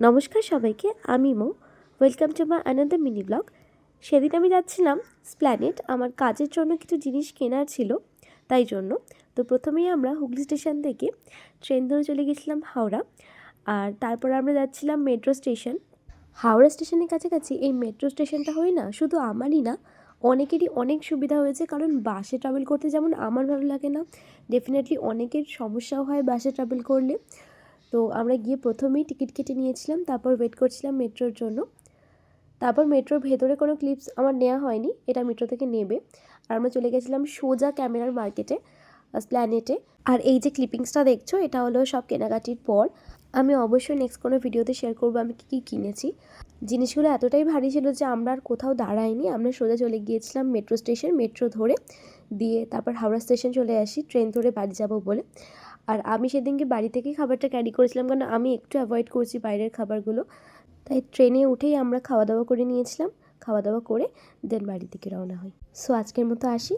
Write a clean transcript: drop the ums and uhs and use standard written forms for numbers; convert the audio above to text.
নমস্কার সবাইকে, আমি Mou. Welcome to my another mini blog. সেদিন আমি যাচ্ছিলাম স্প্ল্যানেড, আমার কাজের জন্য কিছু জিনিস কেনার ছিল, তাই জন্য। তো প্রথমেই আমরা হুগলি স্টেশন থেকে ট্রেন ধরে চলে গেছিলাম হাওড়া, আর তারপর আমরা যাচ্ছিলাম মেট্রো স্টেশন। হাওড়া স্টেশনের কাছাকাছি এই মেট্রো স্টেশনটা হয়ে না শুধু আমারই না, অনেকেরই অনেক সুবিধা হয়েছে। কারণ বাসে ট্রাভেল করতে যেমন আমার ভালো লাগে না, ডেফিনেটলি অনেকের সমস্যাও হয় বাসে ট্রাভেল করলে। তো আমরা গিয়ে প্রথমেই টিকিট কেটে নিয়েছিলাম, তারপর ওয়েট করছিলাম মেট্রোর জন্য। তারপর মেট্রোর ভেতরে কোনো ক্লিপস আমার নেওয়া হয়নি, এটা মেট্রো থেকে নেবে। আর আমরা চলে গেছিলাম সোজা ক্যামেরার মার্কেটে, স্প্ল্যানেটে। আর এই যে ক্লিপিংসটা দেখছো, এটা হলো সব কেনাকাটির পর। আমি অবশ্যই নেক্সট কোনো ভিডিওতে শেয়ার করবো আমি কী কী কিনেছি। জিনিসগুলো এতটাই ভারী ছিল যে আমরা আর কোথাও দাঁড়াইনি, আমরা সোজা চলে গিয়েছিলাম মেট্রো স্টেশন। মেট্রো ধরে দিয়ে তারপর হাওড়া স্টেশন চলে আসি ট্রেন ধরে বাড়ি যাব বলে। আর আমি সেদিনকে বাড়ি থেকেই খাবারটা ক্যারি করেছিলাম, কারণ আমি একটু অ্যাভয়েড করছি বাইরের খাবারগুলো। তাই ট্রেনে উঠেই আমরা খাওয়া দাওয়া করে নিয়েছিলাম, খাওয়া দাওয়া করে দেন বাড়ি থেকে রওনা হই। সো আজকের মতো আসি।